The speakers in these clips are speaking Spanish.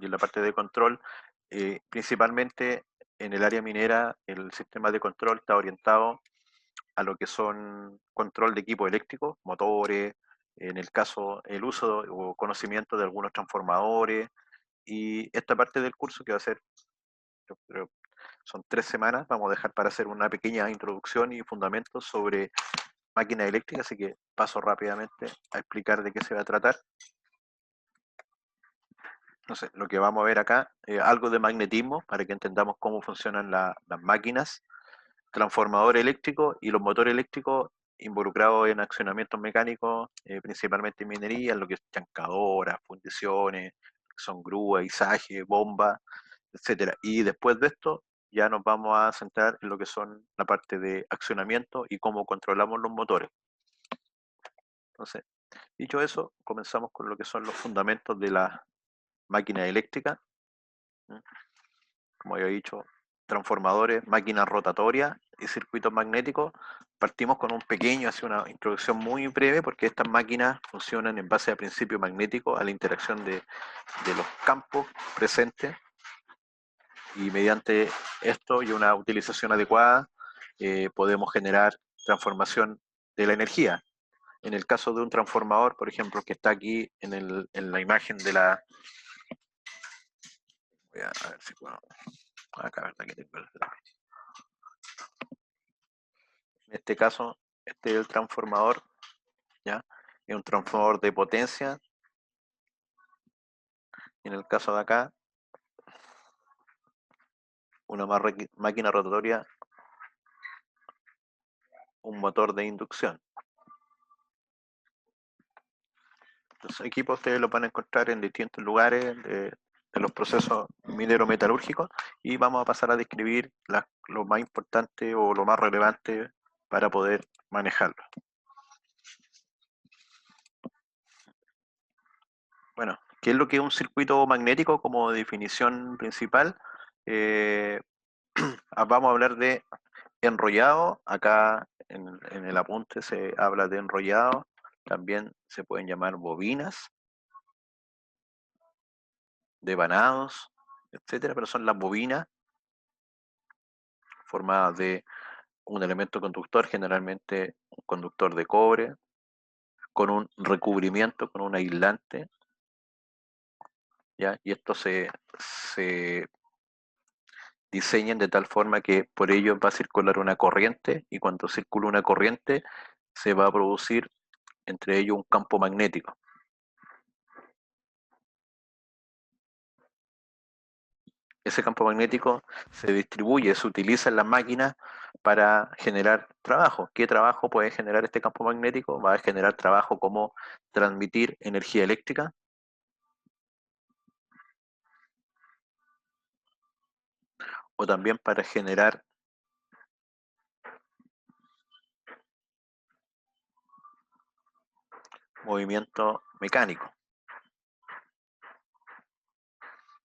y en la parte de control, principalmente en el área minera, el sistema de control está orientado a lo que son control de equipos eléctricos, motores, en el caso, el uso o conocimiento de algunos transformadores, y esta parte del curso que va a ser, yo creo, son 3 semanas, vamos a dejar para hacer una pequeña introducción y fundamentos sobre máquinas eléctricas, así que paso rápidamente a explicar de qué se va a tratar. Entonces, lo que vamos a ver acá, algo de magnetismo para que entendamos cómo funcionan las máquinas, transformador eléctrico y los motores eléctricos involucrados en accionamientos mecánicos, principalmente en minería, en lo que es chancadoras, fundiciones, son grúas, izaje, bombas, etcétera. Y después de esto ya nos vamos a centrar en lo que son la parte de accionamiento y cómo controlamos los motores. Entonces, dicho eso, comenzamos con lo que son los fundamentos de la máquina eléctrica. Como había dicho, transformadores, máquinas rotatorias y circuitos magnéticos. Partimos con un pequeño, así una introducción muy breve, porque estas máquinas funcionan en base a principio magnético, a la interacción de los campos presentes, y mediante esto y una utilización adecuada podemos generar transformación de la energía. En el caso de un transformador, por ejemplo, que está aquí en la imagen de la... Voy a ver si puedo... Acá, ¿verdad? Que tengo en este caso, este es el transformador, ¿ya? Es un transformador de potencia. En el caso de acá, una máquina rotatoria, un motor de inducción. Los equipos ustedes los van a encontrar en distintos lugares de los procesos minero-metalúrgicos, y vamos a pasar a describir lo más importante o lo más relevante para poder manejarlo. Bueno, ¿qué es lo que es un circuito magnético como definición principal? Vamos a hablar de enrollado. Acá en el apunte se habla de enrollado. También se pueden llamar bobinas, devanados, etcétera, pero son las bobinas formadas de un elemento conductor, generalmente un conductor de cobre, con un recubrimiento, con un aislante, ¿ya? Y esto se diseñan de tal forma que por ello va a circular una corriente, y cuando circula una corriente se va a producir entre ellos un campo magnético. Ese campo magnético se distribuye, se utiliza en las máquinas para generar trabajo. ¿Qué trabajo puede generar este campo magnético? Va a generar trabajo como transmitir energía eléctrica, o también para generar movimiento mecánico.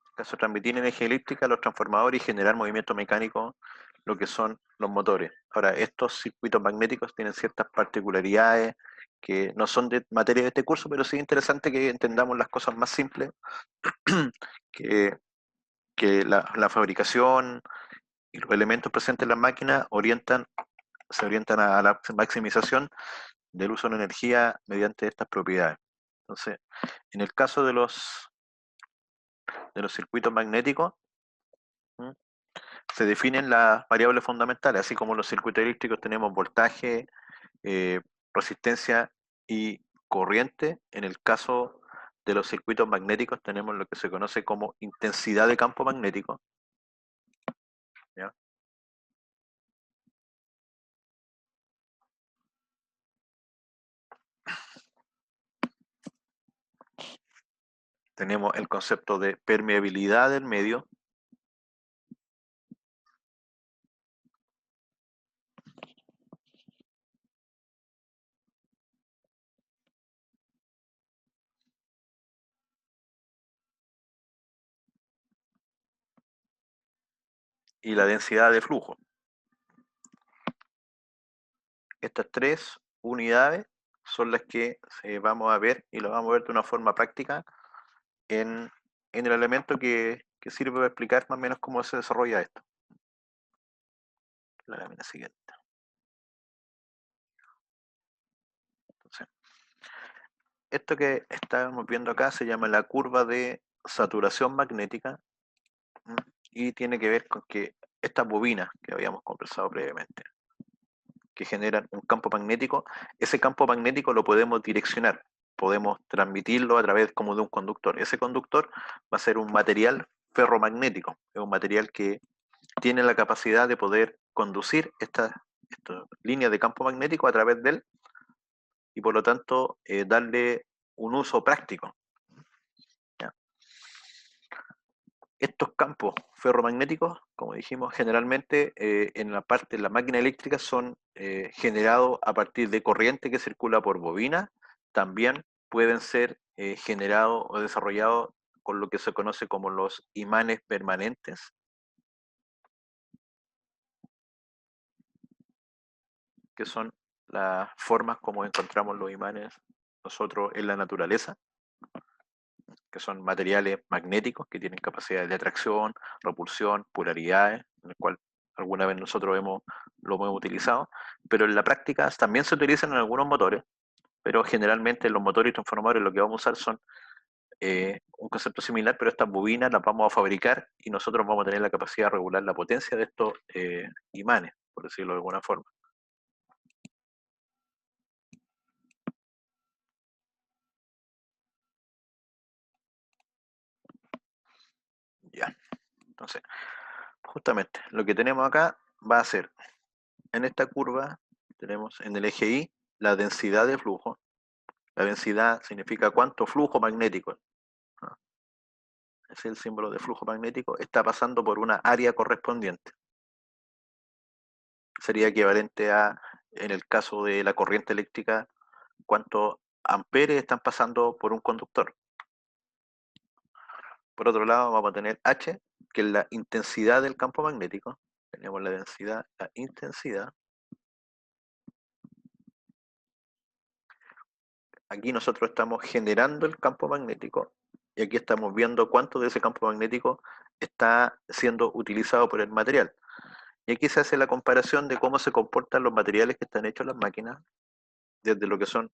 En caso de transmitir energía eléctrica, los transformadores, y generar movimiento mecánico, lo que son los motores. Ahora, estos circuitos magnéticos tienen ciertas particularidades que no son de materia de este curso, pero sí es interesante que entendamos las cosas más simples, que, la fabricación y los elementos presentes en las máquinas se orientan a la maximización del uso de la energía mediante estas propiedades. Entonces, en el caso de los circuitos magnéticos, ¿m? Se definen las variables fundamentales, así como los circuitos eléctricos tenemos voltaje, resistencia y corriente. En el caso de los circuitos magnéticos tenemos lo que se conoce como intensidad de campo magnético, ¿ya? Tenemos el concepto de permeabilidad del medio y la densidad de flujo. Estas tres unidades son las que vamos a ver, y lo vamos a ver de una forma práctica en en el elemento que sirve para explicar más o menos cómo se desarrolla esto. La lámina siguiente. Entonces, esto que estamos viendo acá se llama la curva de saturación magnética, y tiene que ver con que estas bobinas que habíamos conversado previamente, que generan un campo magnético, ese campo magnético lo podemos direccionar, podemos transmitirlo a través como de un conductor. Ese conductor va a ser un material ferromagnético, es un material que tiene la capacidad de poder conducir estas líneas de campo magnético a través de él y por lo tanto darle un uso práctico. ¿Ya? Estos campos ferromagnéticos, como dijimos, generalmente en la parte de la máquina eléctrica son generados a partir de corriente que circula por bobina. También pueden ser generados o desarrollados con lo que se conoce como los imanes permanentes, que son las formas como encontramos los imanes nosotros en la naturaleza, que son materiales magnéticos que tienen capacidades de atracción, repulsión, polaridades, en el cual alguna vez nosotros lo hemos utilizado, pero en la práctica también se utilizan en algunos motores, pero generalmente los motores y transformadores lo que vamos a usar son un concepto similar, pero estas bobinas las vamos a fabricar y nosotros vamos a tener la capacidad de regular la potencia de estos imanes, por decirlo de alguna forma. Ya, entonces, justamente lo que tenemos acá va a ser, en esta curva tenemos en el eje Y la densidad de flujo. La densidad significa cuánto flujo magnético, ¿no? Es el símbolo de flujo magnético, está pasando por una área correspondiente. Sería equivalente a, en el caso de la corriente eléctrica, cuántos amperes están pasando por un conductor. Por otro lado, vamos a tener H, que es la intensidad del campo magnético. Tenemos la densidad, la intensidad. Aquí nosotros estamos generando el campo magnético y aquí estamos viendo cuánto de ese campo magnético está siendo utilizado por el material. Y aquí se hace la comparación de cómo se comportan los materiales que están hechos en las máquinas, desde lo que son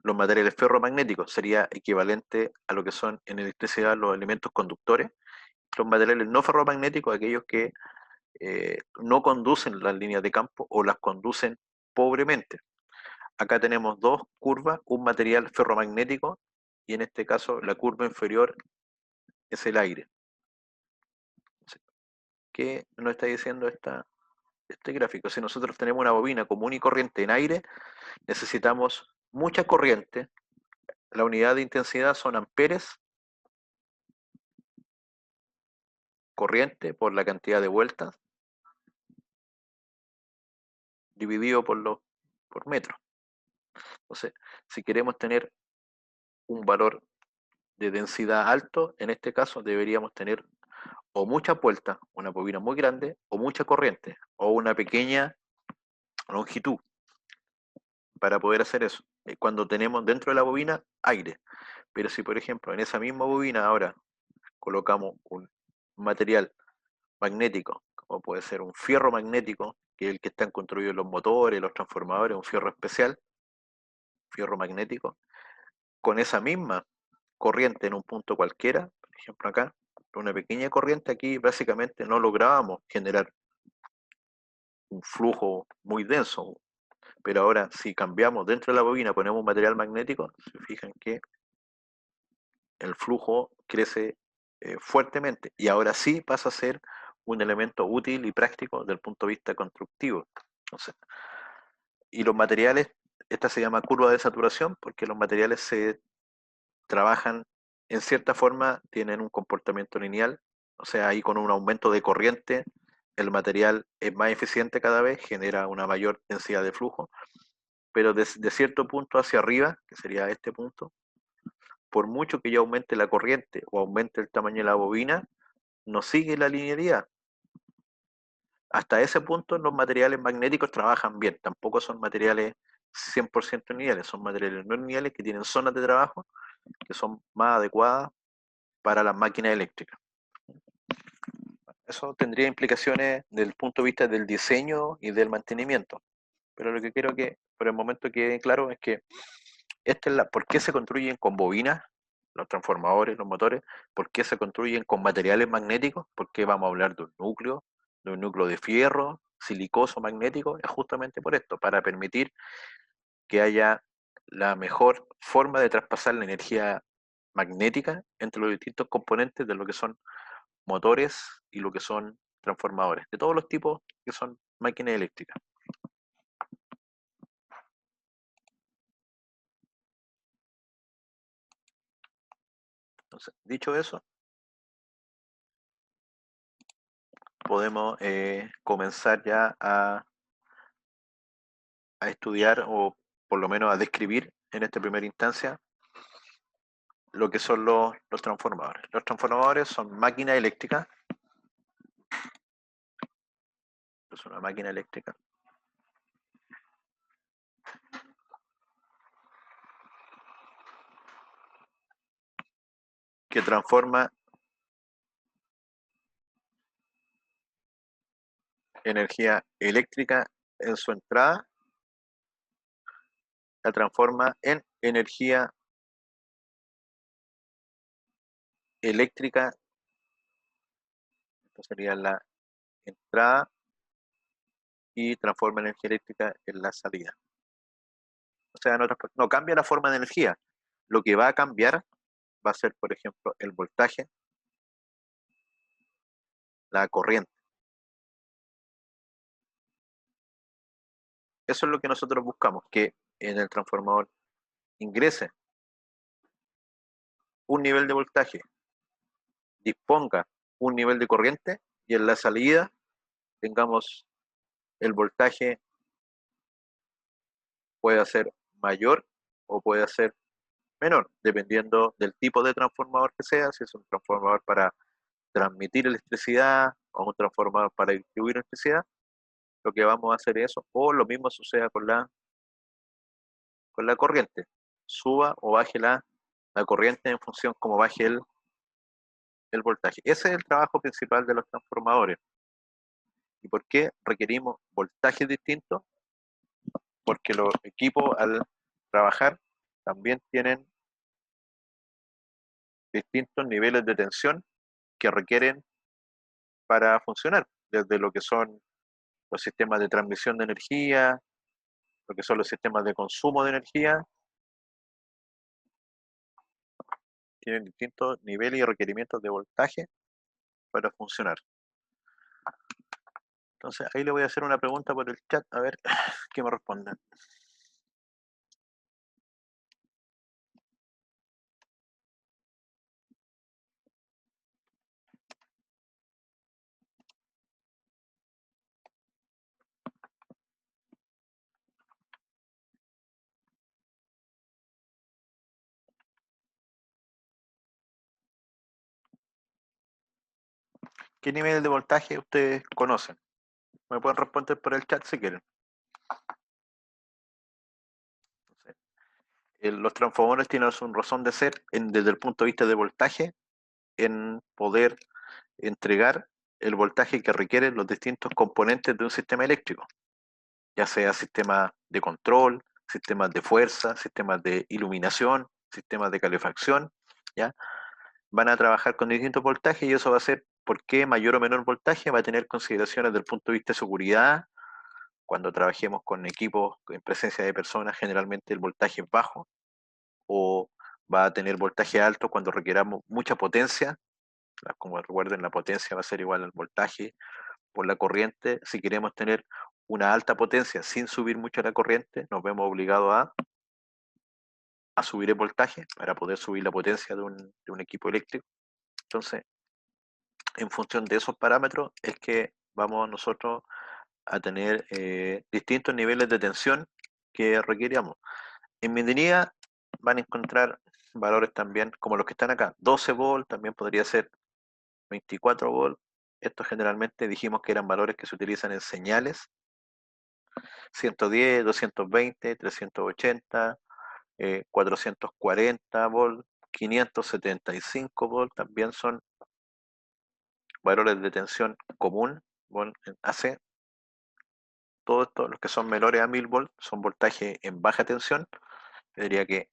los materiales ferromagnéticos, sería equivalente a lo que son en electricidad los elementos conductores, los materiales no ferromagnéticos, aquellos que no conducen las líneas de campo o las conducen pobremente. Acá tenemos dos curvas, un material ferromagnético y en este caso la curva inferior es el aire. ¿Qué nos está diciendo este gráfico? Si nosotros tenemos una bobina común y corriente en aire, necesitamos mucha corriente. La unidad de intensidad son amperes, corriente por la cantidad de vueltas, dividido por metro. Entonces, si queremos tener un valor de densidad alto, en este caso deberíamos tener o mucha vuelta, una bobina muy grande, o mucha corriente, o una pequeña longitud para poder hacer eso. Cuando tenemos dentro de la bobina aire, pero si por ejemplo en esa misma bobina ahora colocamos un material magnético, como puede ser un fierro magnético, que es el que están construidos los motores, los transformadores, un fierro especial, fierro magnético, con esa misma corriente en un punto cualquiera, por ejemplo acá, una pequeña corriente aquí, básicamente no lográbamos generar un flujo muy denso, pero ahora si cambiamos dentro de la bobina, ponemos un material magnético, se fijan que el flujo crece fuertemente y ahora sí pasa a ser un elemento útil y práctico desde el punto de vista constructivo. Entonces, y los materiales, esta se llama curva de saturación porque los materiales se trabajan en cierta forma, tienen un comportamiento lineal, o sea, ahí con un aumento de corriente, el material es más eficiente cada vez, genera una mayor densidad de flujo, pero de cierto punto hacia arriba, que sería este punto, por mucho que yo aumente la corriente o aumente el tamaño de la bobina, no sigue la linealidad. Hasta ese punto los materiales magnéticos trabajan bien, tampoco son materiales 100% lineales, son materiales no lineales que tienen zonas de trabajo que son más adecuadas para las máquinas eléctricas. Eso tendría implicaciones desde el punto de vista del diseño y del mantenimiento. Pero lo que quiero que por el momento quede claro es que ¿por qué se construyen con bobinas los transformadores, los motores? ¿Por qué se construyen con materiales magnéticos? ¿Por qué vamos a hablar de un núcleo de fierro, silicoso magnético? Es justamente por esto, para permitir que haya la mejor forma de traspasar la energía magnética entre los distintos componentes de lo que son motores y lo que son transformadores, de todos los tipos que son máquinas eléctricas. Entonces, dicho eso, podemos comenzar ya a estudiar o por lo menos a describir en esta primera instancia lo que son los transformadores. Los transformadores son máquinas eléctricas. Es una máquina eléctrica que transforma energía eléctrica en su entrada, la transforma en energía eléctrica, esto sería la entrada, y transforma energía eléctrica en la salida. O sea, no cambia la forma de energía. Lo que va a cambiar va a ser, por ejemplo, el voltaje, la corriente. Eso es lo que nosotros buscamos, que en el transformador ingrese un nivel de voltaje, disponga un nivel de corriente y en la salida tengamos el voltaje puede ser mayor o puede ser menor, dependiendo del tipo de transformador que sea, si es un transformador para transmitir electricidad o un transformador para distribuir electricidad, lo que vamos a hacer es eso, o lo mismo suceda con la corriente, suba o baje la corriente en función como baje el voltaje. Ese es el trabajo principal de los transformadores. ¿Y por qué requerimos voltajes distintos? Porque los equipos al trabajar también tienen distintos niveles de tensión que requieren para funcionar, desde lo que son los sistemas de transmisión de energía, lo que son los sistemas de consumo de energía, tienen distintos niveles y requerimientos de voltaje para funcionar. Entonces ahí le voy a hacer una pregunta por el chat, a ver qué me responden. ¿Qué nivel de voltaje ustedes conocen? Me pueden responder por el chat si quieren. Los transformadores tienen un razón de ser desde el punto de vista de voltaje en poder entregar el voltaje que requieren los distintos componentes de un sistema eléctrico, ya sea sistemas de control, sistemas de fuerza, sistemas de iluminación, sistemas de calefacción, ¿ya? Van a trabajar con distintos voltajes y eso va a ser por qué mayor o menor voltaje va a tener consideraciones desde el punto de vista de seguridad. Cuando trabajemos con equipos en presencia de personas, generalmente el voltaje es bajo, o va a tener voltaje alto cuando requeramos mucha potencia. Como recuerden, la potencia va a ser igual al voltaje por la corriente. Si queremos tener una alta potencia sin subir mucho la corriente, nos vemos obligados a subir el voltaje para poder subir la potencia de un equipo eléctrico. Entonces, en función de esos parámetros es que vamos nosotros a tener distintos niveles de tensión que requeríamos. En minería van a encontrar valores también como los que están acá, 12 volt, también podría ser 24 volt. Estos generalmente dijimos que eran valores que se utilizan en señales, 110, 220, 380, 440 volt, 575 volts también son valores de tensión común, bueno, en AC. Todo esto, los que son menores a 1000 volts, son voltaje en baja tensión. Yo diría que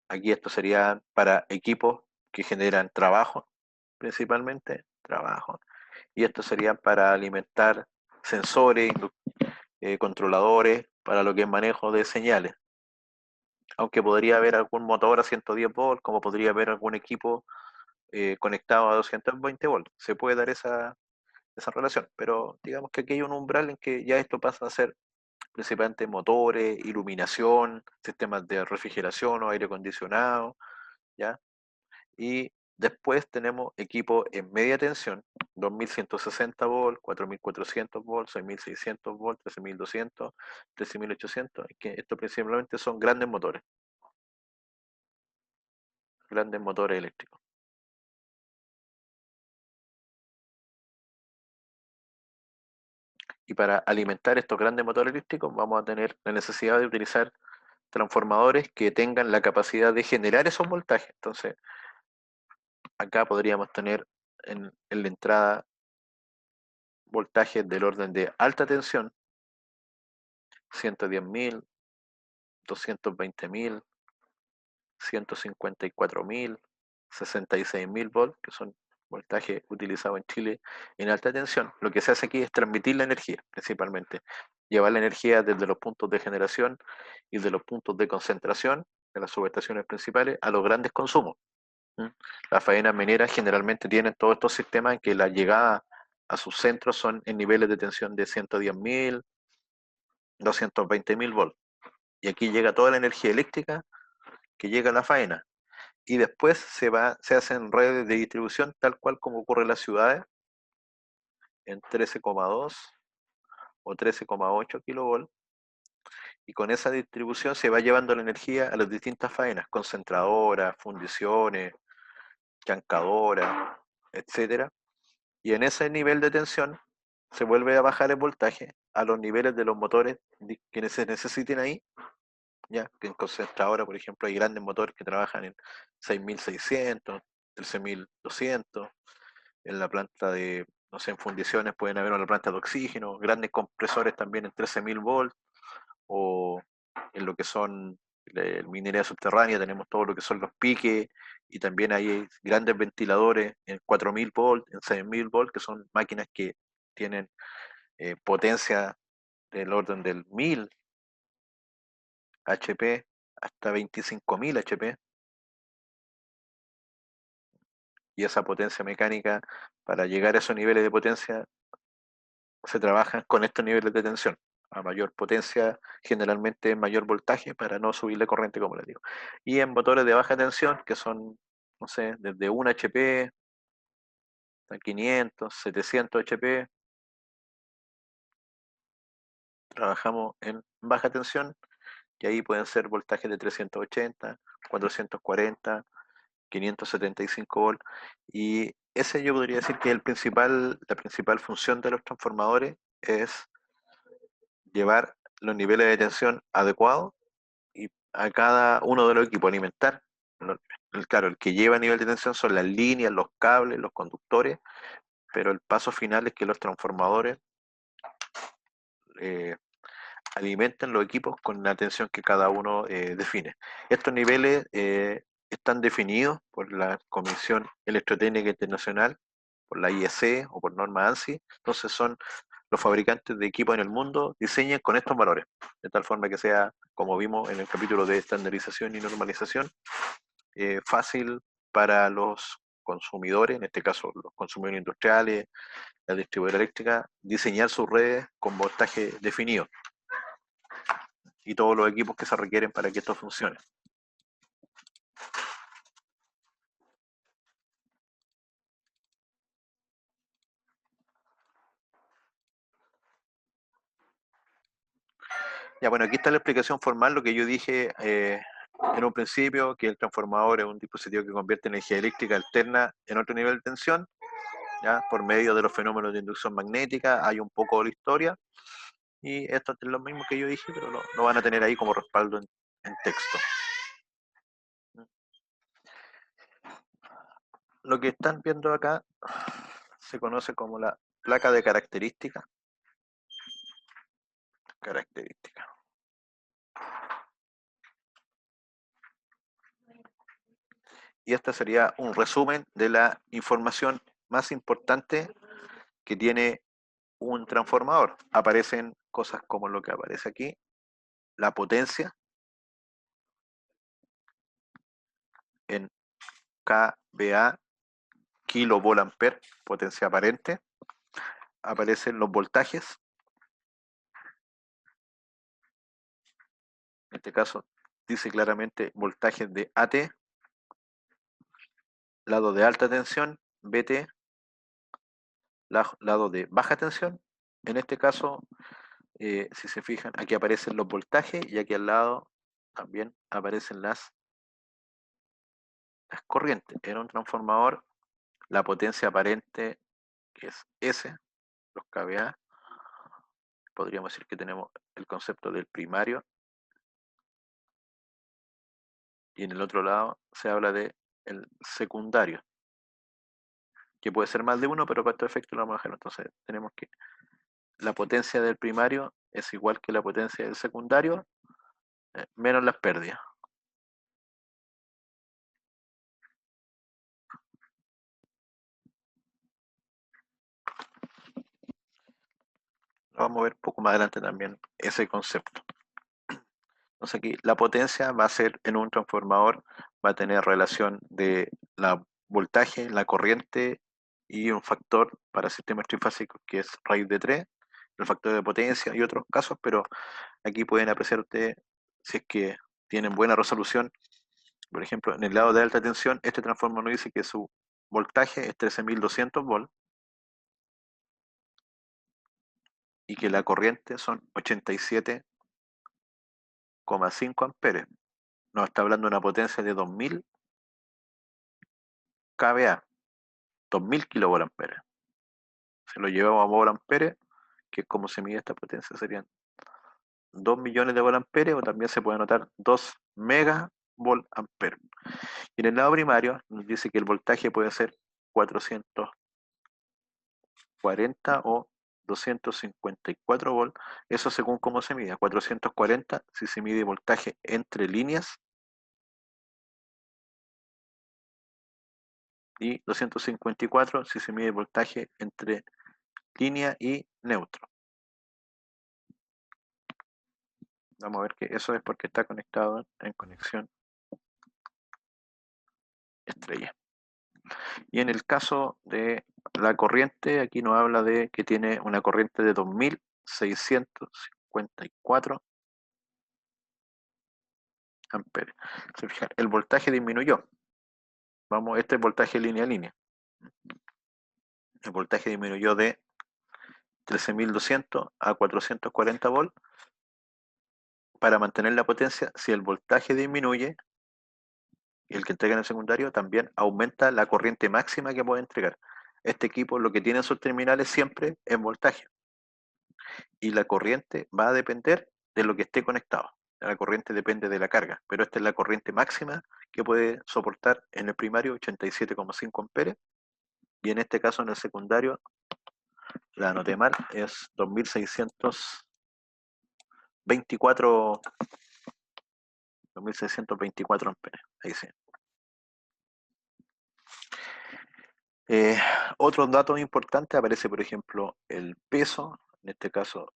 aquí esto sería para equipos que generan trabajo, principalmente trabajo. Y esto sería para alimentar sensores, controladores, para lo que es manejo de señales. Aunque podría haber algún motor a 110 volts, como podría haber algún equipo conectado a 220 volts. Se puede dar esa relación, pero digamos que aquí hay un umbral en que ya esto pasa a ser principalmente motores, iluminación, sistemas de refrigeración o aire acondicionado, ¿ya? Y después tenemos equipos en media tensión, 2160 volts, 4400 volts, 6600 volts, 13200, 13800, que esto principalmente son grandes motores eléctricos. Y para alimentar estos grandes motores eléctricos vamos a tener la necesidad de utilizar transformadores que tengan la capacidad de generar esos voltajes. Entonces, acá podríamos tener en la entrada voltajes del orden de alta tensión, 110.000, 220.000, 154.000, 66.000 volts, que son voltajes utilizados en Chile en alta tensión. Lo que se hace aquí es transmitir la energía, principalmente. Llevar la energía desde los puntos de generación y de los puntos de concentración de las subestaciones principales a los grandes consumos. ¿Mm? Las faenas mineras generalmente tienen todos estos sistemas en que la llegada a sus centros son en niveles de tensión de 110.000, 220.000 volts. Y aquí llega toda la energía eléctrica que llega a la faena. Y después se hacen redes de distribución tal cual como ocurre en las ciudades, en 13,2 o 13,8 kilovolts, y con esa distribución se va llevando la energía a las distintas faenas, concentradoras, fundiciones, chancadoras, etcétera. Y en ese nivel de tensión se vuelve a bajar el voltaje a los niveles de los motores que se necesiten ahí, ya que en concentradora, por ejemplo, hay grandes motores que trabajan en 6.600, 13.200. En la planta de, no sé, en fundiciones pueden haber una planta de oxígeno, grandes compresores también en 13.000 volts, o en lo que son minería subterránea tenemos todo lo que son los piques, y también hay grandes ventiladores en 4.000 volts, en 6.000 volts, que son máquinas que tienen potencia del orden del 1000 HP hasta 25.000 HP, y esa potencia mecánica, para llegar a esos niveles de potencia, se trabaja con estos niveles de tensión. A mayor potencia, generalmente mayor voltaje para no subir la corriente, como les digo. Y en motores de baja tensión, que son, no sé, desde 1 HP a 500, 700 HP, trabajamos en baja tensión, y ahí pueden ser voltajes de 380, 440, 575 volts. Y ese yo podría decir que la principal función de los transformadores es llevar los niveles de tensión adecuados y a cada uno de los equipos alimentar. Claro, el que lleva a nivel de tensión son las líneas, los cables, los conductores, pero el paso final es que los transformadores eh, alimenten los equipos con la tensión que cada uno define. Estos niveles están definidos por la Comisión Electrotécnica Internacional, por la IEC o por norma ANSI. Entonces son los fabricantes de equipos en el mundo diseñan con estos valores, de tal forma que sea, como vimos en el capítulo de estandarización y normalización, fácil para los consumidores, en este caso los consumidores industriales, la distribuidora eléctrica, diseñar sus redes con voltaje definido y todos los equipos que se requieren para que esto funcione. Ya, bueno, aquí está la explicación formal, lo que yo dije en un principio, que el transformador es un dispositivo que convierte energía eléctrica alterna en otro nivel de tensión, ¿ya? Por medio de los fenómenos de inducción magnética. Hay un poco de la historia, y esto es lo mismo que yo dije, pero lo van a tener ahí como respaldo en texto. Lo que están viendo acá se conoce como la placa de característica. Y esta sería un resumen de la información más importante que tiene un transformador. Aparecen cosas como lo que aparece aquí, la potencia en kVA, kilovolt-ampere, potencia aparente. Aparecen los voltajes. En este caso dice claramente voltajes de AT, lado de alta tensión, BT, lado de baja tensión. En este caso, si se fijan, aquí aparecen los voltajes y aquí al lado también aparecen las corrientes. En un transformador, la potencia aparente, que es S, los kVA, podríamos decir que tenemos el concepto del primario, y en el otro lado se habla de el secundario, que puede ser más de uno, pero para estos efectos lo vamos a dejar. Entonces tenemos que la potencia del primario es igual que la potencia del secundario, menos las pérdidas. Lo vamos a ver un poco más adelante también ese concepto. Entonces aquí la potencia va a ser en un transformador, va a tener relación de la voltaje, la corriente y un factor para sistemas trifásicos que es raíz de 3, el factor de potencia y otros casos, pero aquí pueden apreciar ustedes si es que tienen buena resolución. Por ejemplo, en el lado de alta tensión, este transformador dice que su voltaje es 13.200 volts y que la corriente son 87,5 amperes. Nos está hablando de una potencia de 2000 kVA, 2000 kilovolt-amperes. Si lo llevamos a volt-amperes, que es como se mide esta potencia, serían 2 millones de volt-amperes, o también se puede anotar 2 megavolt-amperes. Y en el lado primario nos dice que el voltaje puede ser 440 o 254 volts, eso según cómo se mide. 440 si se mide voltaje entre líneas y 254 si se mide voltaje entre línea y neutro. Vamos a ver que eso es porque está conectado en conexión estrella. Y en el caso de la corriente, aquí nos habla de que tiene una corriente de 2654 amperes. Se fijan, el voltaje disminuyó. Vamos, este es voltaje línea a línea. El voltaje disminuyó de 13.200 a 440 volts. Para mantener la potencia, si el voltaje disminuye, el que entrega en el secundario también aumenta la corriente máxima que puede entregar. Este equipo lo que tiene en sus terminales siempre es voltaje. Y la corriente va a depender de lo que esté conectado. La corriente depende de la carga, pero esta es la corriente máxima que puede soportar en el primario 87,5 amperes, y en este caso en el secundario, la anoté mal, es 2624 amperes. Ahí sí. Otros datos importantes, aparece por ejemplo el peso, en este caso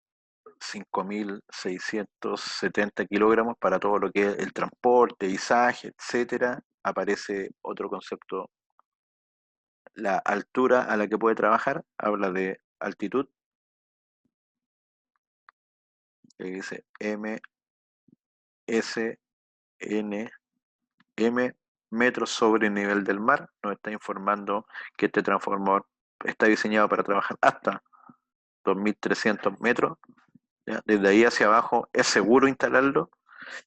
5.670 kilogramos para todo lo que es el transporte, izaje, etcétera. Aparece otro concepto, la altura a la que puede trabajar, habla de altitud, que dice MSNM, metros sobre el nivel del mar. Nos está informando que este transformador está diseñado para trabajar hasta 2.300 metros. ¿Ya? Desde ahí hacia abajo es seguro instalarlo.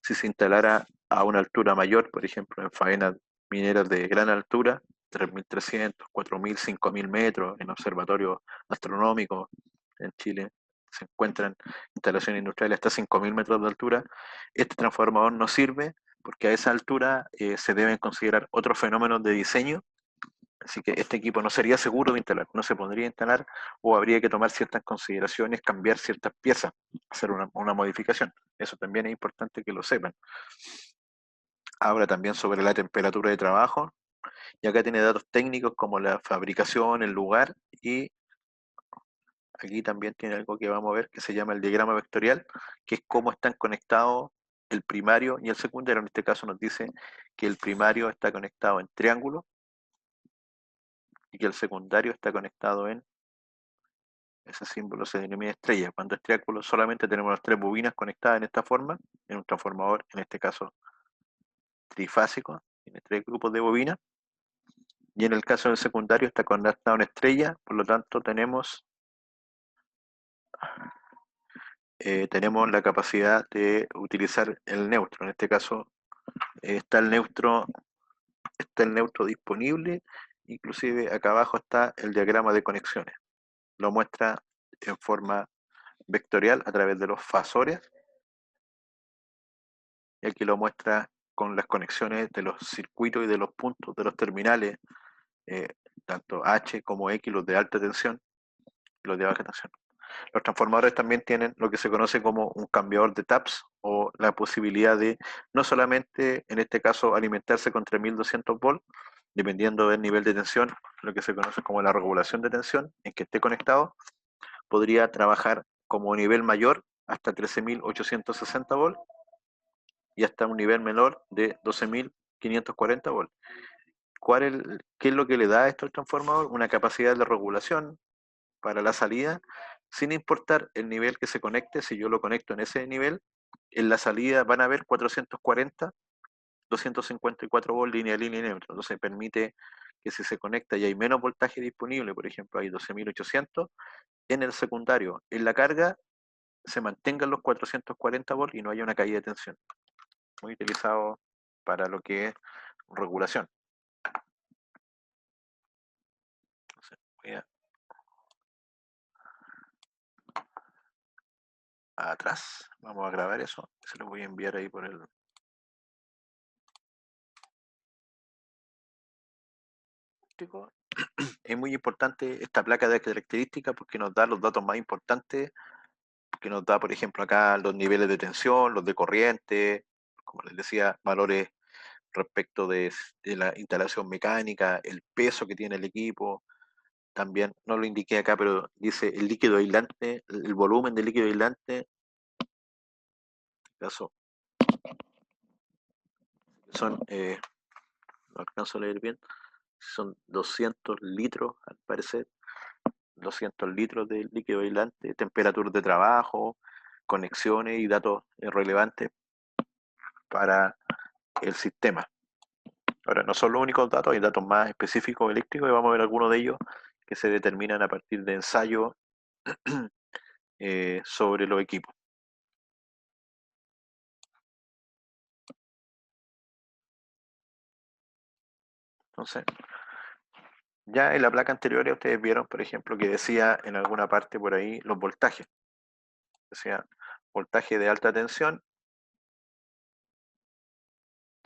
Si se instalara a una altura mayor, por ejemplo, en faenas mineras de gran altura, 3.300, 4.000, 5.000 metros, en observatorios astronómicos en Chile, se encuentran instalaciones industriales hasta 5.000 metros de altura, este transformador no sirve porque a esa altura se deben considerar otros fenómenos de diseño Así que este equipo no sería seguro de instalar, no se podría instalar o habría que tomar ciertas consideraciones, cambiar ciertas piezas, hacer una modificación. Eso también es importante que lo sepan. Ahora también sobre la temperatura de trabajo, y acá tiene datos técnicos como la fabricación, el lugar, y aquí también tiene algo que vamos a ver que se llama el diagrama vectorial, que es cómo están conectados el primario y el secundario. En este caso nos dice que el primario está conectado en triángulo y que el secundario está conectado en ese símbolo, se denomina estrella. Cuando es triángulo solamente tenemos las tres bobinas conectadas en esta forma, en un transformador, en este caso trifásico, tiene tres grupos de bobinas, y en el caso del secundario está conectado en estrella, por lo tanto tenemos la capacidad de utilizar el neutro. En este caso está el neutro disponible, inclusive acá abajo está el diagrama de conexiones. Lo muestra en forma vectorial a través de los fasores, y aquí lo muestra con las conexiones de los circuitos y de los puntos de los terminales, eh, tanto H como X, los de alta tensión y los de baja tensión. Los transformadores también tienen lo que se conoce como un cambiador de taps o la posibilidad de no solamente, en este caso, alimentarse con 3200 volts, dependiendo del nivel de tensión, lo que se conoce como la regulación de tensión, en que esté conectado, podría trabajar como nivel mayor hasta 13.860 volts y hasta un nivel menor de 12.540 volts. ¿Qué es lo que le da a esto al transformador? Una capacidad de regulación para la salida, sin importar el nivel que se conecte. Si yo lo conecto en ese nivel, en la salida van a haber 440, 254 volts línea a línea neutro. Entonces permite que si se conecta y hay menos voltaje disponible, por ejemplo hay 12.800, en el secundario, en la carga, se mantengan los 440 volts y no haya una caída de tensión. Muy utilizado para lo que es regulación. Entonces, voy atrás, vamos a grabar eso, se lo voy a enviar ahí por el... Es muy importante esta placa de características porque nos da los datos más importantes, que nos da, por ejemplo, acá los niveles de tensión, los de corriente, como les decía, valores respecto de la instalación mecánica, el peso que tiene el equipo. También, no lo indiqué acá, pero dice el líquido aislante, el volumen del líquido aislante, en este caso son, no alcanzo a leer bien, son 200 litros al parecer, 200 litros de líquido aislante, temperaturas de trabajo, conexiones y datos relevantes para el sistema. Ahora, no son los únicos datos, hay datos más específicos eléctricos y vamos a ver algunos de ellos que se determinan a partir de ensayos sobre los equipos. Entonces, ya en la placa anterior ustedes vieron, por ejemplo, que decía en alguna parte por ahí los voltajes. Decía voltaje de alta tensión,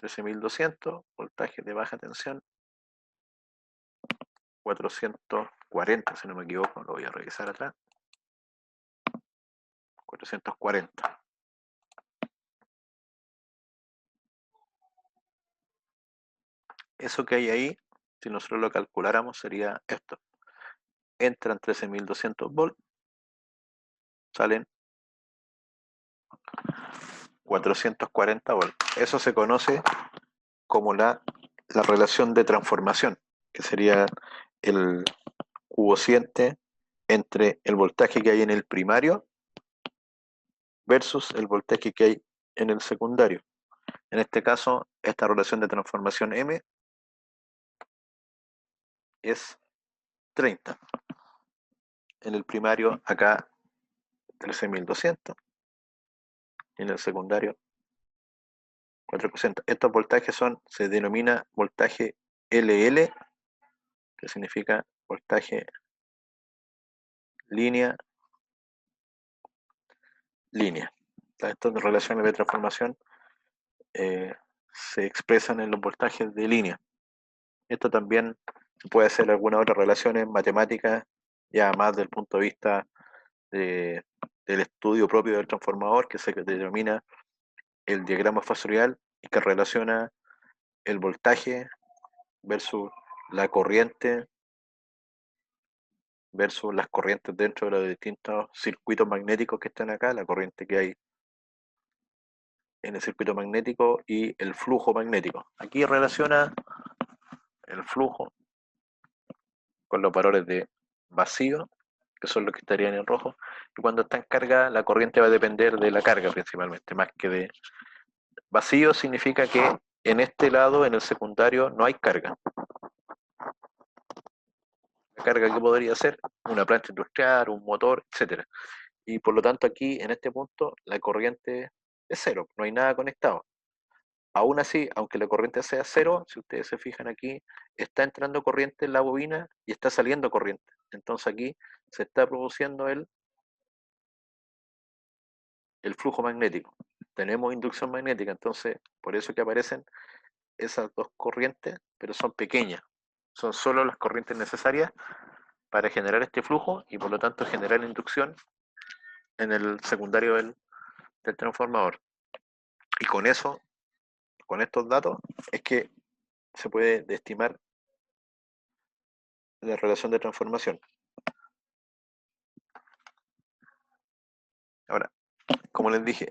13.200, voltaje de baja tensión, 440, si no me equivoco, lo voy a revisar atrás. 440. Eso que hay ahí, si nosotros lo calculáramos, sería esto. Entran 13.200 volts, salen 440 volts. Eso se conoce como la relación de transformación, que sería el cociente entre el voltaje que hay en el primario versus el voltaje que hay en el secundario. En este caso, esta relación de transformación M es 30. En el primario, acá 13.200. Y en el secundario, 4%. Estos voltajes se denomina voltaje LL, que significa voltaje línea, línea. Estas relaciones de transformación se expresan en los voltajes de línea. Esto también Se puede hacer algunas otras relaciones matemáticas, ya más del punto de vista de- del estudio propio del transformador, que se denomina el diagrama fasorial y que relaciona el voltaje versus la corriente versus las corrientes dentro de los distintos circuitos magnéticos que están acá, la corriente que hay en el circuito magnético y el flujo magnético. Aquí relaciona el flujo con los valores de vacío, que son los que estarían en rojo, y cuando está en carga la corriente va a depender de la carga principalmente, más que de vacío significa que en este lado, en el secundario, no hay carga. La carga que podría ser una planta industrial, un motor, etcétera. Y por lo tanto aquí, en este punto, la corriente es cero, no hay nada conectado. Aún así, aunque la corriente sea cero, si ustedes se fijan aquí, está entrando corriente en la bobina y está saliendo corriente. Entonces aquí se está produciendo el flujo magnético. Tenemos inducción magnética, entonces por eso que aparecen esas dos corrientes, pero son pequeñas. Son solo las corrientes necesarias para generar este flujo y por lo tanto generar inducción en el secundario del transformador. Y con eso, con estos datos, es que se puede estimar la relación de transformación. Ahora, como les dije,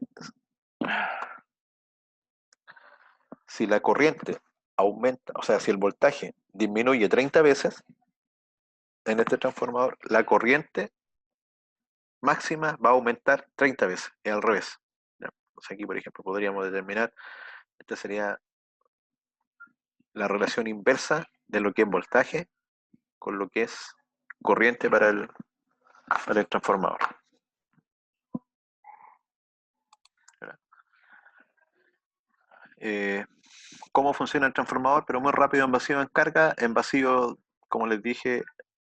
si la corriente aumenta, o sea, si el voltaje disminuye 30 veces en este transformador, la corriente máxima va a aumentar 30 veces, es al revés. ¿Ya? Entonces aquí, por ejemplo, podríamos determinar, esta sería la relación inversa de lo que es voltaje con lo que es corriente para el transformador. Eh, ¿Cómo funciona el transformador? Pero muy rápido en vacío en carga. En vacío, como les dije,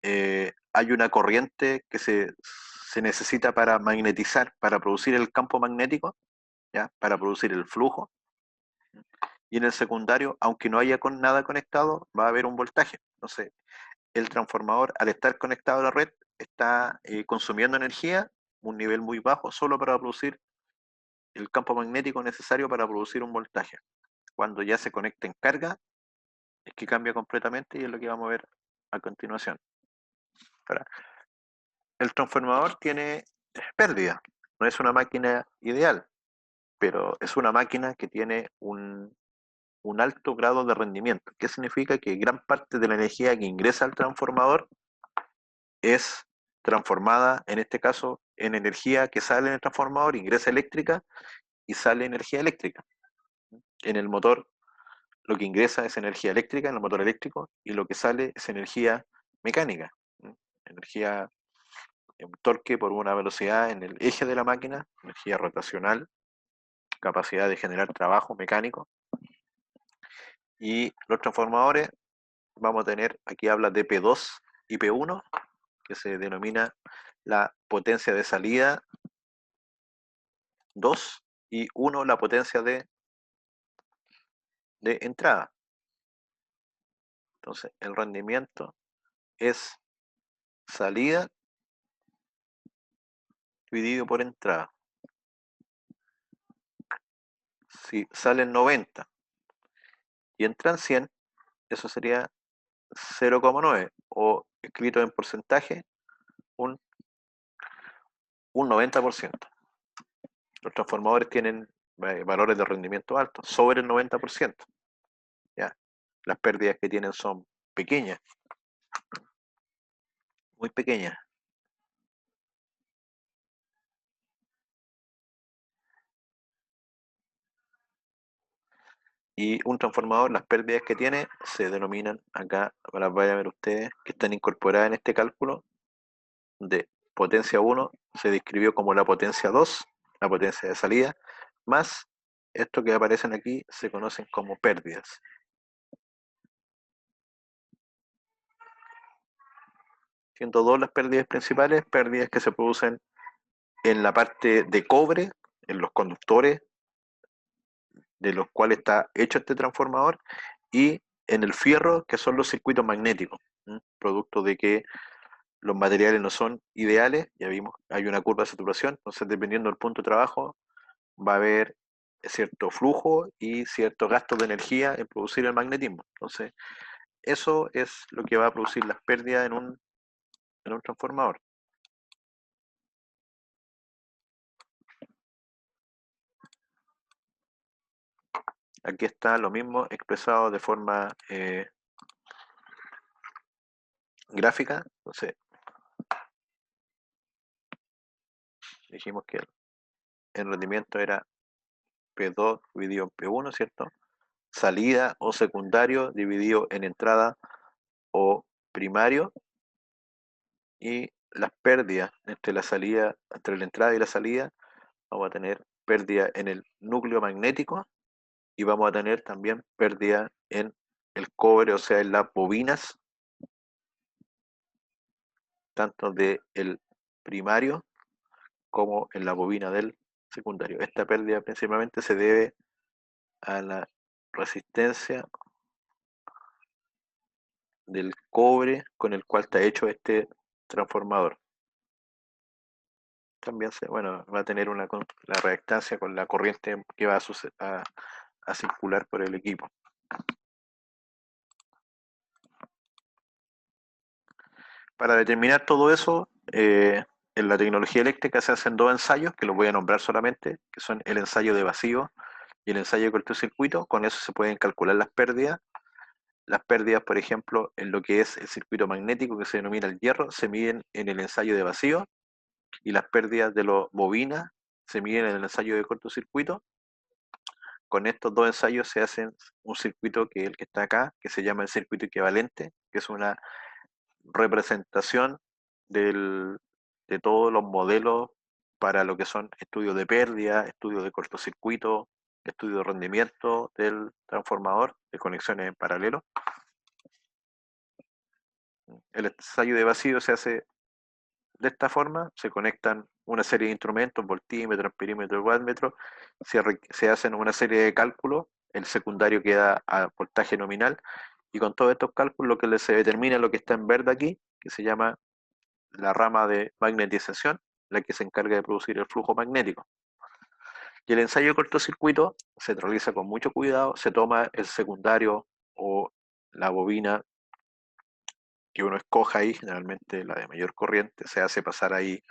hay una corriente que se necesita para magnetizar, para producir el campo magnético, ¿ya? Para producir el flujo. Y en el secundario, aunque no haya nada conectado, va a haber un voltaje. Entonces, el transformador, al estar conectado a la red, está consumiendo energía, un nivel muy bajo, solo para producir el campo magnético necesario para producir un voltaje. Cuando ya se conecta en carga, es que cambia completamente y es lo que vamos a ver a continuación. Ahora, el transformador tiene pérdida, no es una máquina ideal, pero es una máquina que tiene un alto grado de rendimiento. ¿Qué significa? Que gran parte de la energía que ingresa al transformador es transformada, en este caso, en energía que sale en el transformador, ingresa eléctrica y sale energía eléctrica. En el motor lo que ingresa es energía eléctrica en el motor eléctrico y lo que sale es energía mecánica, energía, un torque por una velocidad en el eje de la máquina, energía rotacional, capacidad de generar trabajo mecánico. Y los transformadores, vamos a tener, aquí habla de P2 y P1, que se denomina la potencia de salida 2 y 1 la potencia de entrada. Entonces, el rendimiento es salida dividido por entrada. Si salen 90 y entran 100, eso sería 0,9 o escrito en porcentaje, un, un 90%. Los transformadores tienen valores de rendimiento altos, sobre el 90%. ¿Ya? Las pérdidas que tienen son pequeñas, muy pequeñas. Y un transformador, las pérdidas que tiene, se denominan acá, las vayan a ver ustedes, que están incorporadas en este cálculo de potencia 1, se describió como la potencia 2, la potencia de salida, más esto que aparecen aquí se conocen como pérdidas. Siendo dos las pérdidas principales, pérdidas que se producen en la parte de cobre, en los conductores de los cuales está hecho este transformador, y en el fierro, que son los circuitos magnéticos, producto de que los materiales no son ideales, ya vimos, hay una curva de saturación, entonces dependiendo del punto de trabajo va a haber cierto flujo y cierto gasto de energía en producir el magnetismo. Entonces, eso es lo que va a producir las pérdidas en un transformador. Aquí está lo mismo expresado de forma gráfica. Entonces, dijimos que el rendimiento era P2 dividido en P1, ¿cierto? Salida o secundario dividido en entrada o primario, y las pérdidas entre la salida, entre la entrada y la salida, vamos a tener pérdida en el núcleo magnético y vamos a tener también pérdida en el cobre, o sea, en las bobinas, tanto del primario como en la bobina del secundario. Esta pérdida principalmente se debe a la resistencia del cobre con el cual está hecho este transformador. También bueno, va a tener la reactancia con la corriente que va a circular por el equipo. Para determinar todo eso, en la tecnología eléctrica se hacen dos ensayos, que los voy a nombrar solamente, que son el ensayo de vacío y el ensayo de cortocircuito. Con eso se pueden calcular las pérdidas. Las pérdidas, por ejemplo, en lo que es el circuito magnético, que se denomina el hierro, se miden en el ensayo de vacío, y las pérdidas de los bobinas se miden en el ensayo de cortocircuito. Con estos dos ensayos se hace un circuito, que es el que está acá, que se llama el circuito equivalente, que es una representación del, de todos los modelos para lo que son estudios de pérdida, estudios de cortocircuito, estudios de rendimiento del transformador, de conexiones en paralelo. El ensayo de vacío se hace de esta forma: se conectan una serie de instrumentos, voltímetro, amperímetro, wattmetro, se hacen una serie de cálculos, el secundario queda a voltaje nominal, y con todos estos cálculos lo que se determina es lo que está en verde aquí, que se llama la rama de magnetización, la que se encarga de producir el flujo magnético. Y el ensayo de cortocircuito se realiza con mucho cuidado, se toma el secundario o la bobina que uno escoja ahí, generalmente la de mayor corriente, se hace pasar ahí,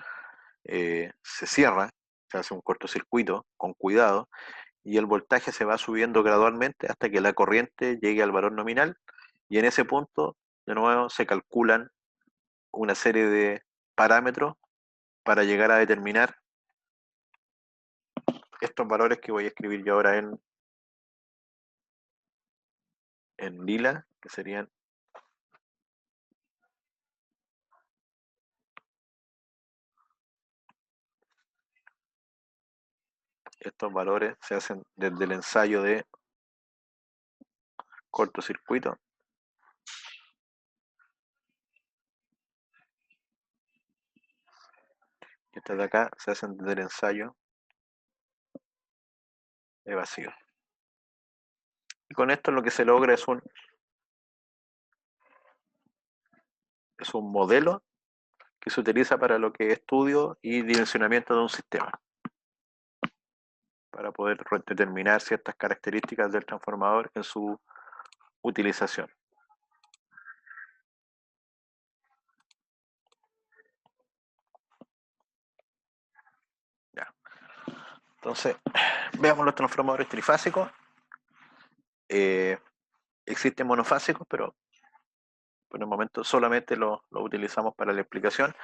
se cierra, se hace un cortocircuito con cuidado, y el voltaje se va subiendo gradualmente hasta que la corriente llegue al valor nominal, y en ese punto, de nuevo, se calculan una serie de parámetros para llegar a determinar estos valores que voy a escribir yo ahora en lila, que serían estos valores. Se hacen desde el ensayo de cortocircuito. Estas de acá se hacen desde el ensayo de vacío. Y con esto lo que se logra es un modelo que se utiliza para lo que es estudio y dimensionamiento de un sistema, para poder determinar ciertas características del transformador en su utilización. Ya. Entonces, veamos los transformadores trifásicos. Existen monofásicos, pero por el momento solamente lo utilizamos para la explicación.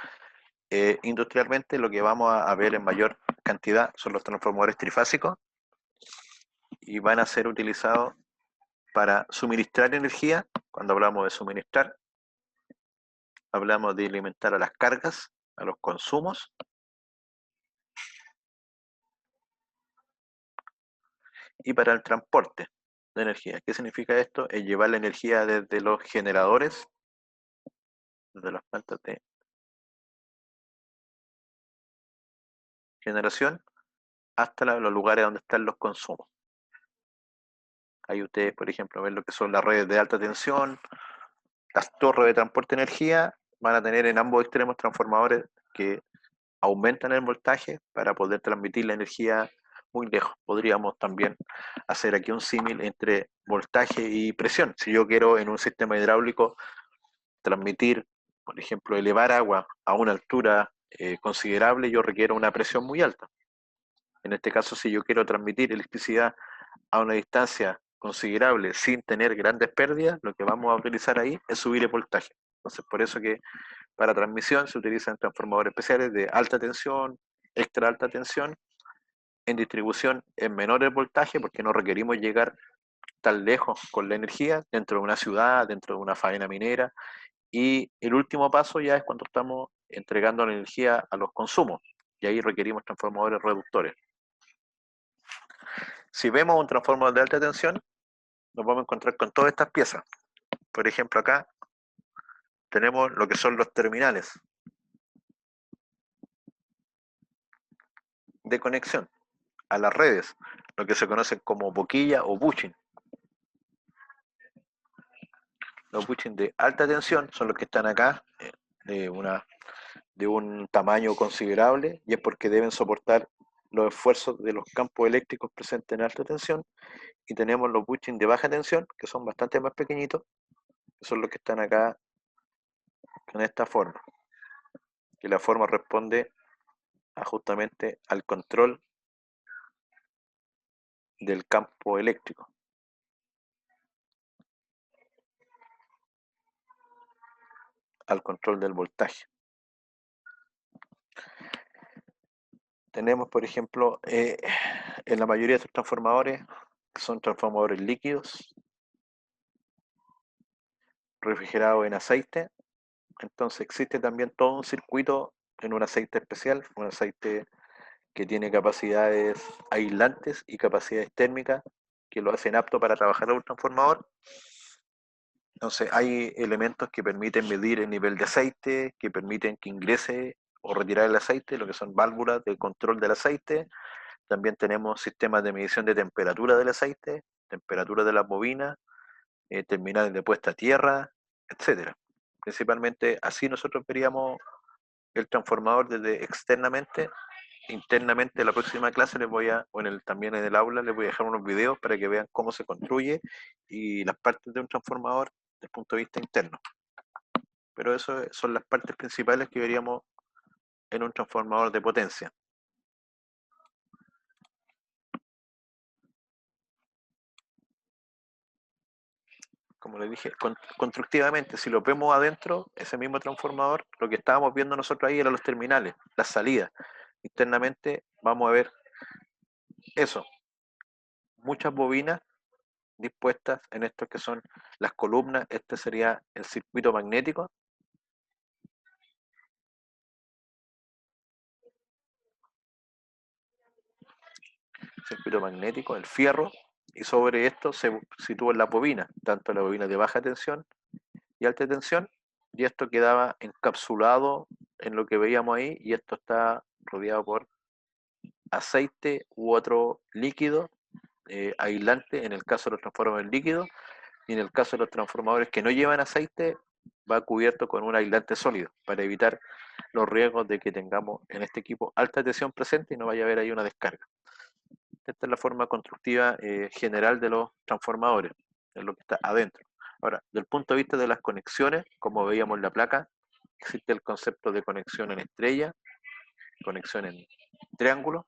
Industrialmente lo que vamos a ver en mayor cantidad son los transformadores trifásicos, y van a ser utilizados para suministrar energía. Cuando hablamos de suministrar, hablamos de alimentar a las cargas, a los consumos, y para el transporte de energía. ¿Qué significa esto? Es llevar la energía desde los generadores, desde las plantas de generación, hasta los lugares donde están los consumos. Ahí ustedes, por ejemplo, ven lo que son las redes de alta tensión, las torres de transporte de energía, van a tener en ambos extremos transformadores que aumentan el voltaje para poder transmitir la energía muy lejos. Podríamos también hacer aquí un símil entre voltaje y presión. Si yo quiero en un sistema hidráulico transmitir, por ejemplo, elevar agua a una altura considerable, yo requiero una presión muy alta. En este caso, si yo quiero transmitir electricidad a una distancia considerable sin tener grandes pérdidas, lo que vamos a utilizar ahí es subir el voltaje. Entonces, por eso que para transmisión se utilizan transformadores especiales de alta tensión, extra alta tensión. En distribución en menores voltaje porque no requerimos llegar tan lejos con la energía dentro de una ciudad, dentro de una faena minera. Y el último paso ya es cuando estamos entregando la energía a los consumos y ahí requerimos transformadores reductores. Si vemos un transformador de alta tensión, nos vamos a encontrar con todas estas piezas. Por ejemplo, acá tenemos lo que son los terminales de conexión a las redes, lo que se conocen como boquilla o bushing. Los bushing de alta tensión son los que están acá, de, de un tamaño considerable, y es porque deben soportar los esfuerzos de los campos eléctricos presentes en alta tensión. Y tenemos los bushing de baja tensión, que son bastante más pequeñitos, que son los que están acá en esta forma. Que la forma responde justamente al control del campo eléctrico, al control del voltaje. Tenemos, por ejemplo, en la mayoría de estos transformadores, son transformadores líquidos, refrigerados en aceite. Entonces existe también todo un circuito en un aceite especial, un aceite que tiene capacidades aislantes y capacidades térmicas que lo hacen apto para trabajar en un transformador. Entonces hay elementos que permiten medir el nivel de aceite, que permiten que ingrese o retirar el aceite, lo que son válvulas de control del aceite. También tenemos sistemas de medición de temperatura del aceite, temperatura de las bobinas, terminales de puesta a tierra, etcétera. Principalmente así nosotros veríamos el transformador desde externamente. Internamente la próxima clase les voy a, o en el, también en el aula les voy a dejar unos videos para que vean cómo se construye y las partes de un transformador desde el punto de vista interno. Pero eso son las partes principales que veríamos en un transformador de potencia. Como les dije, constructivamente, si lo vemos adentro, ese mismo transformador, lo que estábamos viendo nosotros ahí eran los terminales, las salidas. Internamente vamos a ver eso, muchas bobinas dispuestas en estos que son las columnas. Este sería el circuito magnético. Circuito magnético, el fierro, y sobre esto se sitúan las bobinas, tanto las bobinas de baja tensión y alta tensión, y esto quedaba encapsulado en lo que veíamos ahí, y esto está rodeado por aceite u otro líquido aislante en el caso de los transformadores líquidos, y en el caso de los transformadores que no llevan aceite va cubierto con un aislante sólido para evitar los riesgos de que tengamos en este equipo alta tensión presente y no vaya a haber ahí una descarga. Esta es la forma constructiva general de los transformadores, es lo que está adentro. Ahora, del punto de vista de las conexiones, como veíamos en la placa, existe el concepto de conexión en estrella, conexión en triángulo,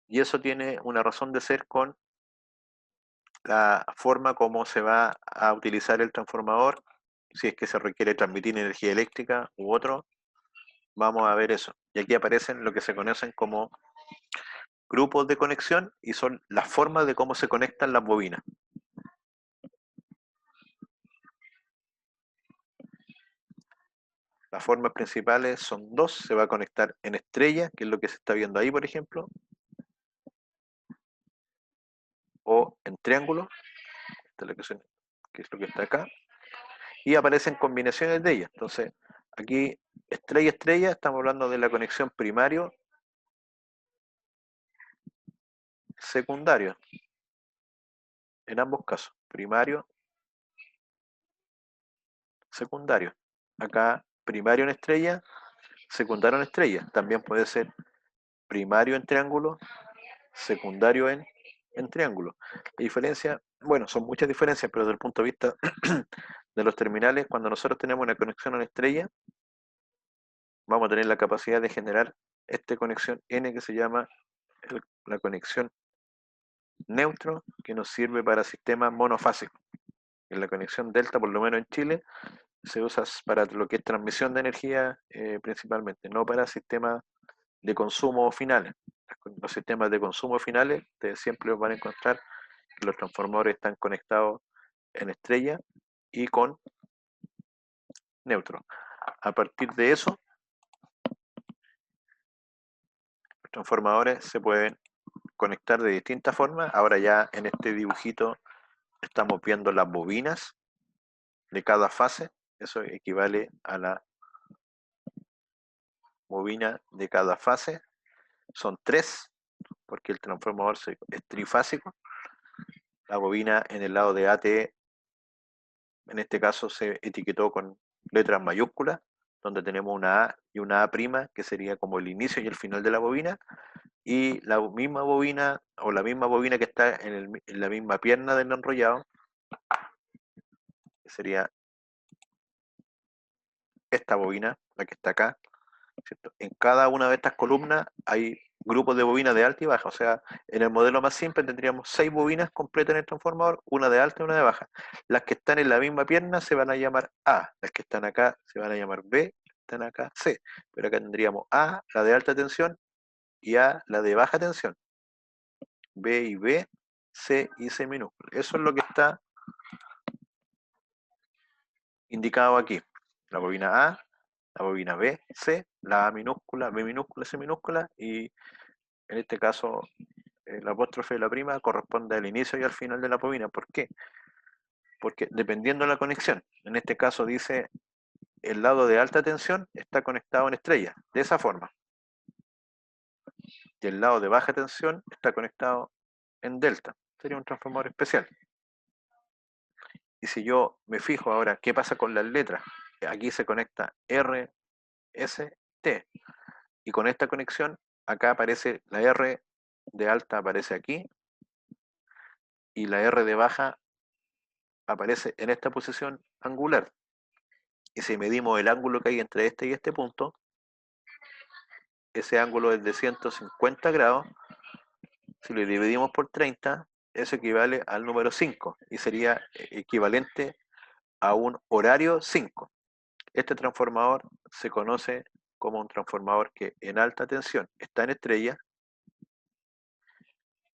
y eso tiene una razón de ser con la forma como se va a utilizar el transformador, si es que se requiere transmitir energía eléctrica u otro, vamos a ver eso. Y aquí aparecen lo que se conocen como grupos de conexión y son las formas de cómo se conectan las bobinas. Las formas principales son dos, se va a conectar en estrella, que es lo que se está viendo ahí, por ejemplo, o en triángulo, que es lo que está acá, y aparecen combinaciones de ellas. Entonces, aquí estrella, estamos hablando de la conexión primario, secundario. en ambos casos, primario, secundario. Acá primario en estrella, secundario en estrella. También puede ser primario en triángulo, secundario en triángulo. La diferencia, bueno, son muchas diferencias, pero desde el punto de vista de los terminales, cuando nosotros tenemos una conexión en estrella, vamos a tener la capacidad de generar esta conexión N que se llama la conexión neutro, que nos sirve para sistemas monofásicos. En la conexión delta, por lo menos en Chile, se usa para lo que es transmisión de energía principalmente, no para sistemas de consumo finales. Los sistemas de consumo finales, ustedes siempre van a encontrar que los transformadores están conectados en estrella y con neutro. A partir de eso, los transformadores se pueden conectar de distintas formas. Ahora ya en este dibujito estamos viendo las bobinas de cada fase. Eso equivale a la bobina de cada fase. Son 3, porque el transformador es trifásico. La bobina en el lado de AT, en este caso, se etiquetó con letras mayúsculas, donde tenemos una A y una A', que sería como el inicio y el final de la bobina, y la misma bobina, o la misma bobina que está en la misma pierna del enrollado, que sería esta bobina, la que está acá, ¿cierto? En cada una de estas columnas hay grupos de bobinas de alta y baja, o sea, en el modelo más simple tendríamos 6 bobinas completas en el transformador, una de alta y una de baja. Las que están en la misma pierna se van a llamar A, las que están acá se van a llamar B, están acá C, pero acá tendríamos A, la de alta tensión, y A, la de baja tensión, B y B, C y C minúscula. Eso es lo que está indicado aquí. La bobina A, la bobina B, C, la A minúscula, B minúscula, C minúscula, y en este caso el apóstrofe de la prima corresponde al inicio y al final de la bobina. ¿Por qué? Porque dependiendo de la conexión, en este caso dice el lado de alta tensión está conectado en estrella, de esa forma. Y el lado de baja tensión está conectado en delta. Sería un transformador especial. Y si yo me fijo ahora qué pasa con las letras, aquí se conecta R, S, T. Y con esta conexión, acá aparece la R de alta, aparece aquí, y la R de baja aparece en esta posición angular. Y si medimos el ángulo que hay entre este y este punto, ese ángulo es de 150 grados. Si lo dividimos por 30, eso equivale al número 5 y sería equivalente a un horario 5. Este transformador se conoce como un transformador que en alta tensión está en estrella,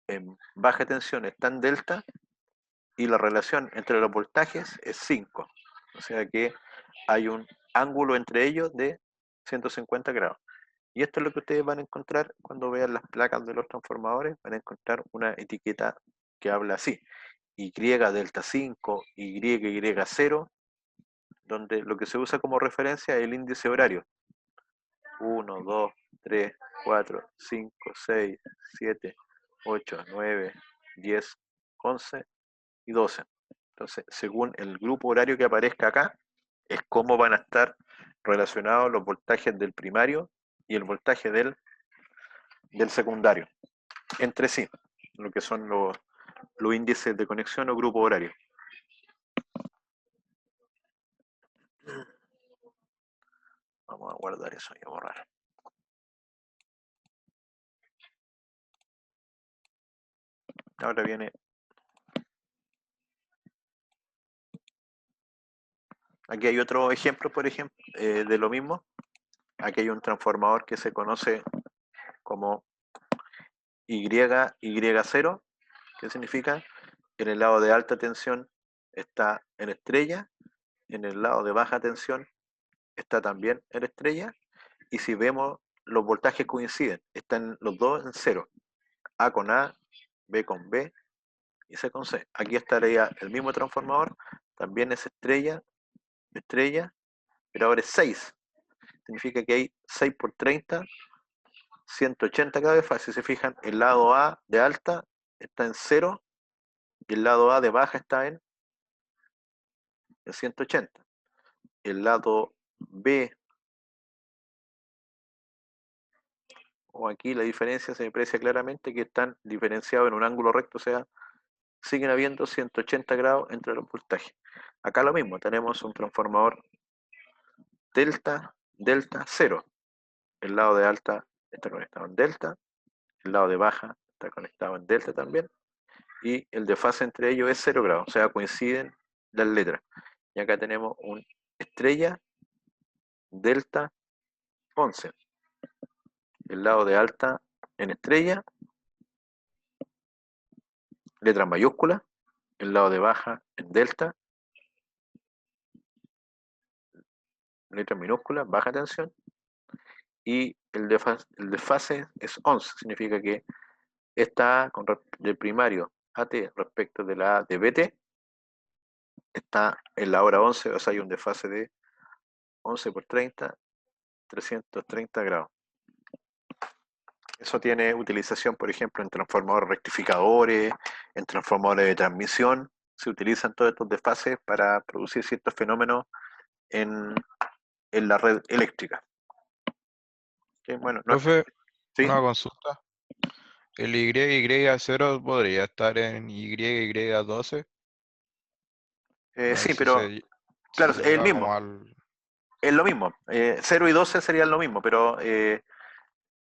en baja tensión está en delta, y la relación entre los voltajes es 5. O sea que hay un ángulo entre ellos de 150 grados. Y esto es lo que ustedes van a encontrar cuando vean las placas de los transformadores. Van a encontrar una etiqueta que habla así: Y delta 5, Y0, donde lo que se usa como referencia es el índice horario. 1, 2, 3, 4, 5, 6, 7, 8, 9, 10, 11 y 12. Entonces, según el grupo horario que aparezca acá, es cómo van a estar relacionados los voltajes del primario y el voltaje del secundario entre sí, lo que son los índices de conexión o grupo horario. Vamos a guardar eso y a borrar. Ahora viene, aquí hay otro ejemplo, por ejemplo, de lo mismo. Aquí hay un transformador que se conoce como Y0, que significa que en el lado de alta tensión está en estrella, en el lado de baja tensión está también en estrella, y si vemos los voltajes coinciden, están los dos en cero, A con A, B con B y C con C. Aquí estaría el mismo transformador, también es estrella, estrella, pero ahora es 6. Significa que hay 6 por 30, 180 cada vez. Si se fijan, el lado A de alta está en 0 y el lado A de baja está en 180. El lado B, o aquí la diferencia se me aprecia claramente que están diferenciados en un ángulo recto, o sea, siguen habiendo 180 grados entre los voltajes. Acá lo mismo, tenemos un transformador delta, delta, 0. El lado de alta está conectado en delta, el lado de baja está conectado en delta también, y el desfase entre ellos es 0 grados, o sea, coinciden las letras. Y acá tenemos un estrella, delta, 11. El lado de alta en estrella, letra mayúscula, el lado de baja en delta, letra minúscula, baja tensión, y el desfase es 11, significa que esta A del primario AT respecto de la A de BT está en la hora 11, o sea, hay un desfase de 11 por 30, 330 grados. Eso tiene utilización, por ejemplo, en transformadores rectificadores, en transformadores de transmisión. Se utilizan todos estos desfases para producir ciertos fenómenos en, en la red eléctrica. ¿Okay? Bueno, no es, Profe, ¿sí? una consulta. ¿El YY0 podría estar en YY12? A ver Sí, pero si claro, se es el llega mismo. como al... Es lo mismo. 0 y 12 serían lo mismo, pero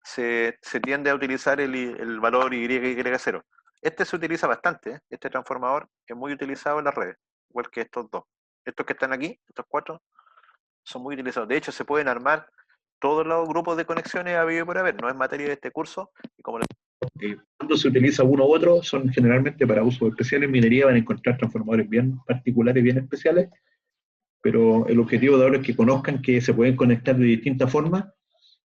se tiende a utilizar el valor YY0. Este se utiliza bastante, este transformador es muy utilizado en las redes, igual que estos dos. Estos que están aquí, estos cuatro, son muy utilizados. De hecho, se pueden armar todos los grupos de conexiones habido y por haber. No es materia de este curso. Y como cuando se utiliza uno u otro, son generalmente para usos especiales. En minería van a encontrar transformadores bien particulares, bien especiales, pero el objetivo de ahora es que conozcan que se pueden conectar de distintas formas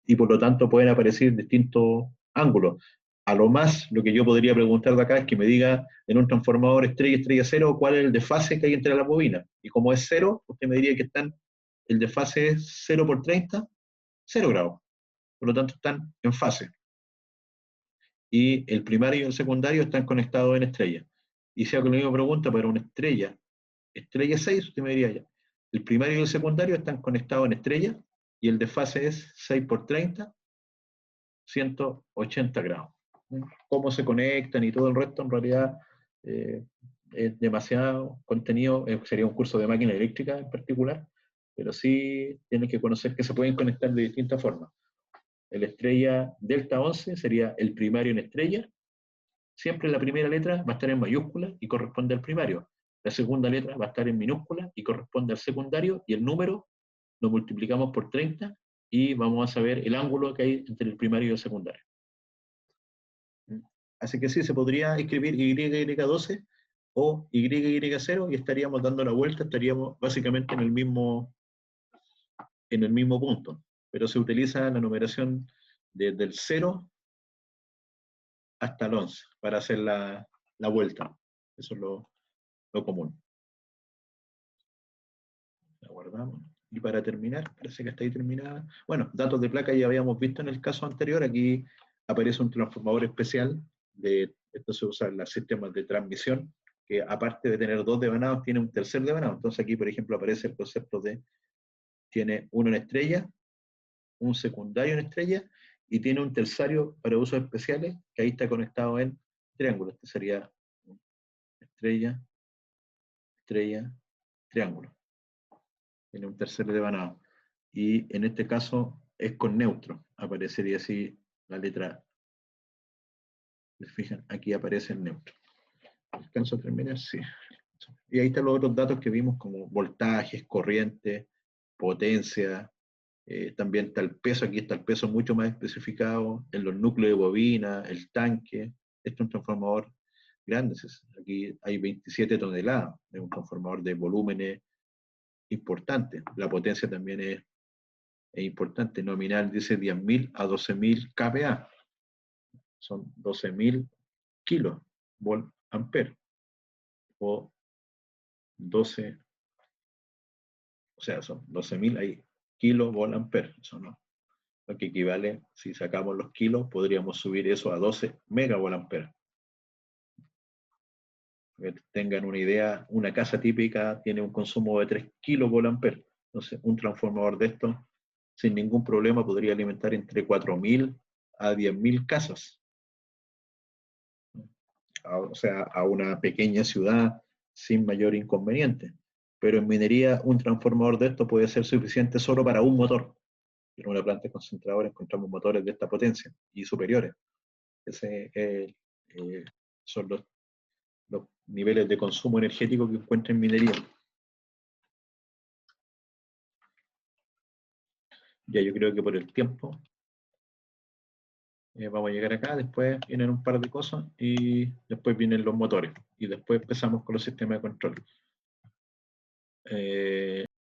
y por lo tanto pueden aparecer distintos ángulos. A lo más, lo que yo podría preguntar de acá es que me diga en un transformador estrella, estrella cero, cuál es el desfase que hay entre las bobinas. Y como es cero, usted me diría que el desfase es 0 por 30, 0 grados. Por lo tanto, están en fase. Y el primario y el secundario están conectados en estrella. Y si hago la misma pregunta para una estrella, estrella 6, usted me diría ya. El primario y el secundario están conectados en estrella y el desfase es 6 por 30, 180 grados. Cómo se conectan y todo el resto, en realidad, eh, es demasiado contenido. Sería un curso de máquina eléctrica en particular, pero sí tienen que conocer que se pueden conectar de distintas formas. El estrella delta 11 sería el primario en estrella. Siempre la primera letra va a estar en mayúscula y corresponde al primario. La segunda letra va a estar en minúscula y corresponde al secundario, y el número lo multiplicamos por 30 y vamos a saber el ángulo que hay entre el primario y el secundario. Así que sí, se podría escribir YY12 o YY0 y estaríamos dando la vuelta, estaríamos básicamente en el mismo punto. Pero se utiliza la numeración desde el 0 hasta el 11 para hacer la vuelta. Eso es lo común. La guardamos. Y para terminar, parece que está ahí terminada. Bueno, datos de placa ya habíamos visto en el caso anterior. Aquí aparece un transformador especial. Esto se usa en los sistemas de transmisión, que aparte de tener dos devanados, tiene un tercer devanado. Entonces aquí, por ejemplo, aparece el concepto de, tiene uno en estrella, un secundario en estrella, y tiene un terciario para usos especiales, que ahí está conectado en triángulo. Este sería estrella, estrella, triángulo. Tiene un tercer devanado. Y en este caso es con neutro. Aparecería así la letra. ¿Se fijan? Aquí aparece el neutro. ¿Alcanzo a terminar? Sí. Y ahí están los otros datos que vimos como voltajes, corriente, potencia. También está el peso. Aquí está el peso mucho más especificado en los núcleos de bobina, el tanque. Este es un transformador grande. Aquí hay 27 toneladas. Es un transformador de volúmenes importantes. La potencia también es importante. Nominal dice 10.000 a 12.000 kPa. Son 12.000 kilos volt ampere. O 12, o sea, son 12.000 ahí, kilovolt ampere. Eso no. Lo que equivale, si sacamos los kilos, podríamos subir eso a 12 megavolt ampere. Para que tengan una idea, una casa típica tiene un consumo de 3 kVA. Entonces, un transformador de estos, sin ningún problema, podría alimentar entre 4.000 a 10.000 casas. O sea, a una pequeña ciudad sin mayor inconveniente. Pero en minería, un transformador de esto puede ser suficiente solo para un motor. En una planta concentradora encontramos motores de esta potencia y superiores. Ese son los niveles de consumo energético que encuentra en minería. Ya yo creo que por el tiempo vamos a llegar acá, después vienen un par de cosas y después vienen los motores y después empezamos con los sistemas de control.